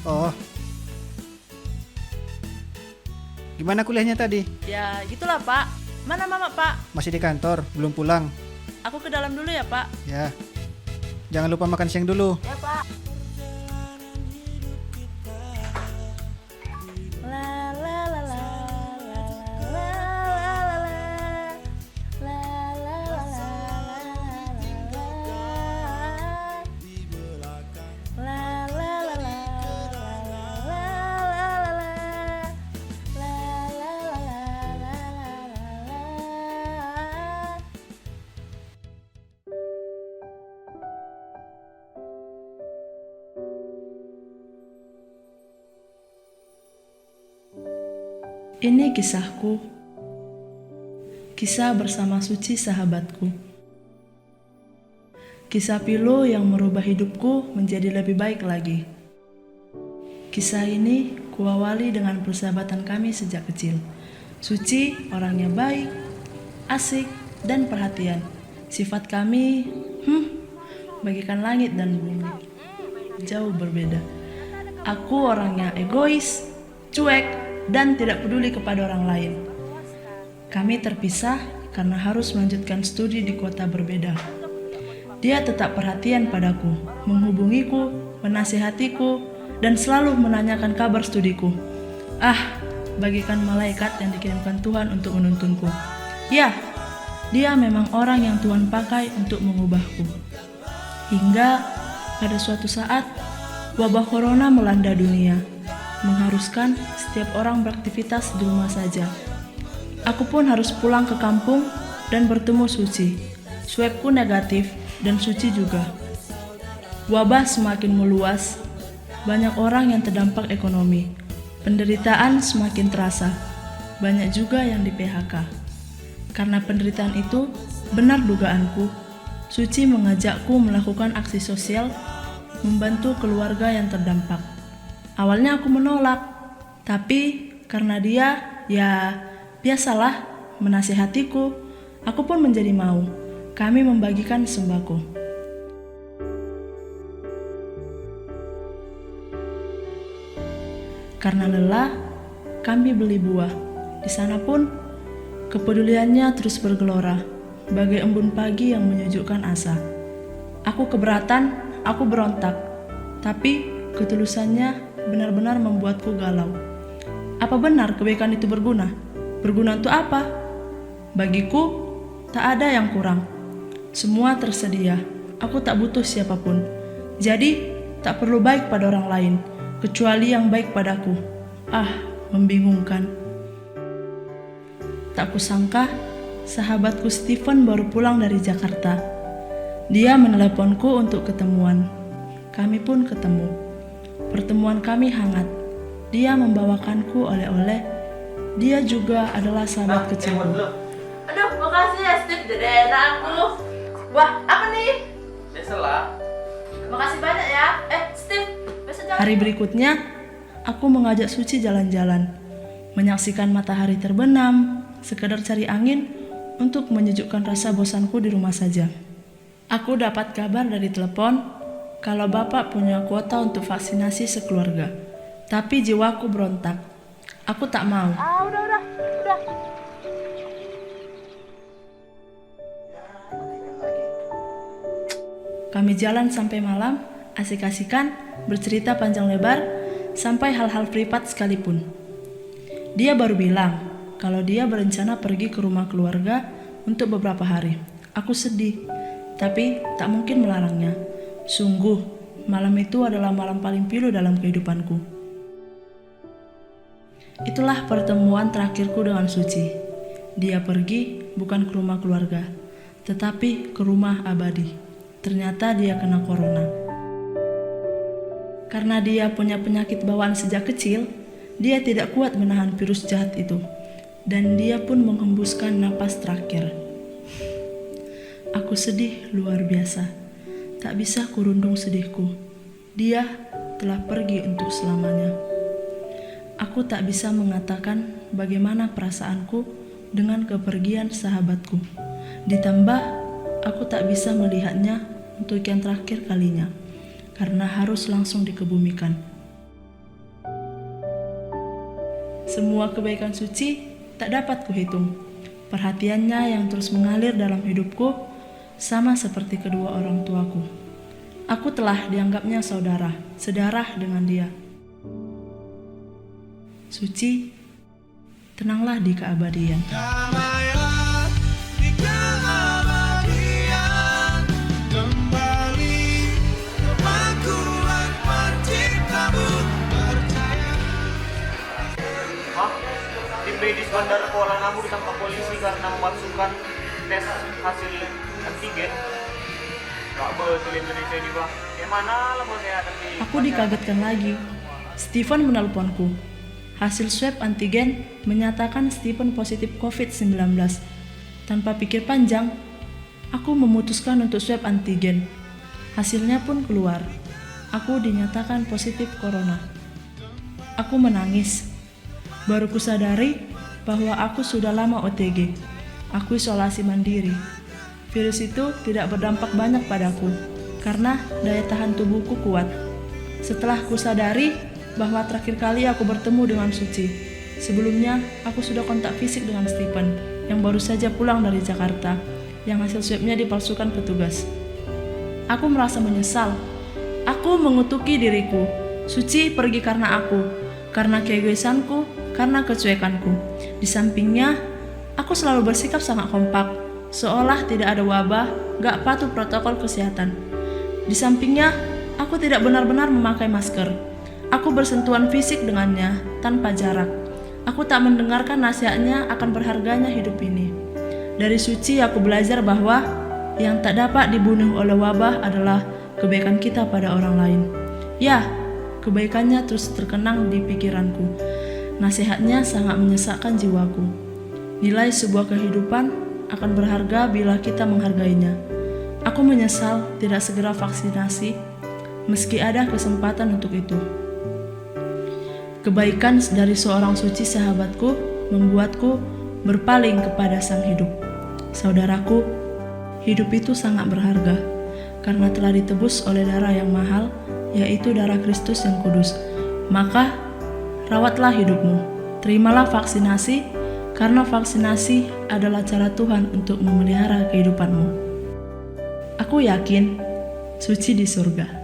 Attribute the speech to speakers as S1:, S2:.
S1: Oh, gimana kuliahnya tadi?
S2: Ya gitulah Pak. Mana Mama Pak?
S1: Masih di kantor, belum pulang.
S2: Aku ke dalam dulu ya Pak.
S1: Ya, jangan lupa makan siang dulu.
S2: Ya Pak. La la la la la la la la la la la la Ini kisahku, kisah bersama Suci sahabatku. Kisah pilu yang merubah hidupku menjadi lebih baik lagi. Kisah ini kuawali dengan persahabatan kami sejak kecil. Suci orangnya baik, asik, dan perhatian. Sifat kami, bagikan langit dan bumi. Jauh berbeda. Aku orangnya egois, cuek, dan tidak peduli kepada orang lain. Kami terpisah karena harus melanjutkan studi di kota berbeda. Dia tetap perhatian padaku, menghubungiku, menasihatiku, dan selalu menanyakan kabar studiku. Bagikan malaikat yang dikirimkan Tuhan untuk menuntunku. Ya, dia memang orang yang Tuhan pakai untuk mengubahku. Hingga pada suatu saat, wabah corona melanda dunia, mengharuskan setiap orang beraktivitas di rumah saja. Aku pun harus pulang ke kampung dan bertemu Suci. Swabku negatif dan Suci juga. Wabah semakin meluas, banyak orang yang terdampak ekonomi. Penderitaan semakin terasa, banyak juga yang di PHK. Karena penderitaan itu, benar dugaanku, Suci mengajakku melakukan aksi sosial, membantu keluarga yang terdampak. Awalnya aku menolak, tapi karena dia, biasalah, menasihatiku, aku pun menjadi mau. Kami membagikan sembako. Karena lelah, kami beli buah. Di sana pun, kepeduliannya terus bergelora, bagai embun pagi yang menyejukkan asa. Aku keberatan, aku berontak, tapi ketulusannya benar-benar membuatku galau. Apa benar kebaikan itu berguna? Berguna untuk apa? Bagiku, tak ada yang kurang. Semua tersedia. Aku tak butuh siapapun. Jadi, tak perlu baik pada orang lain, kecuali yang baik padaku. Membingungkan. Tak kusangka, sahabatku Steven baru pulang dari Jakarta. Dia meneleponku untuk ketemuan. Kami pun ketemu. Pertemuan kami hangat. Dia membawakanku oleh-oleh. Dia juga adalah sahabat kecilku. Aduh, makasih ya Steve, jadi aku. Wah, apa nih?
S3: Biasalah.
S2: Makasih banyak ya. Steve, besok jalan.
S1: Hari berikutnya, aku mengajak Suci jalan-jalan, menyaksikan matahari terbenam, sekedar cari angin untuk menyejukkan rasa bosanku di rumah saja. Aku dapat kabar dari telepon kalau bapak punya kuota untuk vaksinasi sekeluarga. Tapi jiwaku berontak. Aku tak mau.
S2: Udah.
S1: Kami jalan sampai malam, asik-asikan, bercerita panjang lebar, sampai hal-hal privat sekalipun. Dia baru bilang kalau dia berencana pergi ke rumah keluarga untuk beberapa hari. Aku sedih, tapi tak mungkin melarangnya. Sungguh, malam itu adalah malam paling pilu dalam kehidupanku. Itulah pertemuan terakhirku dengan Suci. Dia pergi bukan ke rumah keluarga, tetapi ke rumah abadi. Ternyata dia kena corona. Karena dia punya penyakit bawaan sejak kecil, dia tidak kuat menahan virus jahat itu. Dan dia pun menghembuskan napas terakhir. Aku sedih luar biasa. Tak bisa kurundung sedihku. Dia telah pergi untuk selamanya. Aku tak bisa mengatakan bagaimana perasaanku dengan kepergian sahabatku. Ditambah, aku tak bisa melihatnya untuk yang terakhir kalinya, karena harus langsung dikebumikan.
S2: Semua kebaikan Suci tak dapat kuhitung. Perhatiannya yang terus mengalir dalam hidupku sama seperti kedua orang tuaku. Aku telah dianggapnya saudara, sedarah dengan dia. Suci, tenanglah di keabadian.
S3: Damailah di keabadian, kembali kemampuan penciptamu percaya.
S4: Hah? Tim medis Bandara Kuala Namu ditangkap polisi karena memalsukan tes hasil antigen. Gak betul Indonesia ini bang. Kayak mana lah mau sehat nanti?
S2: Aku dikagetkan lagi. Stephen menelponku. Hasil swab antigen menyatakan Stephen positif COVID-19. Tanpa pikir panjang, aku memutuskan untuk swab antigen. Hasilnya pun keluar. Aku dinyatakan positif corona. Aku menangis. Baru kusadari bahwa aku sudah lama OTG. Aku isolasi mandiri. Virus itu tidak berdampak banyak padaku karena daya tahan tubuhku kuat. Setelah kusadari bahwa terakhir kali aku bertemu dengan Suci, sebelumnya aku sudah kontak fisik dengan Stephen yang baru saja pulang dari Jakarta, yang hasil swabnya dipalsukan petugas. Aku merasa menyesal. Aku mengutuki diriku. Suci pergi karena aku, karena keegoisanku, karena kecuekanku. Di sampingnya, aku selalu bersikap sangat kompak, seolah tidak ada wabah, gak patuh protokol kesehatan. Di sampingnya, aku tidak benar-benar memakai masker. Aku bersentuhan fisik dengannya tanpa jarak. Aku tak mendengarkan nasihatnya akan berharganya hidup ini. Dari Suci aku belajar bahwa yang tak dapat dibunuh oleh wabah adalah kebaikan kita pada orang lain. Ya, kebaikannya terus terkenang di pikiranku. Nasihatnya sangat menyesakkan jiwaku. Nilai sebuah kehidupan akan berharga bila kita menghargainya. Aku menyesal tidak segera vaksinasi, meski ada kesempatan untuk itu. Kebaikan dari seorang Suci sahabatku membuatku berpaling kepada Sang Hidup. Saudaraku, hidup itu sangat berharga karena telah ditebus oleh darah yang mahal, yaitu darah Kristus yang kudus. Maka, rawatlah hidupmu. Terimalah vaksinasi karena vaksinasi adalah cara Tuhan untuk memelihara kehidupanmu. Aku yakin Suci di surga.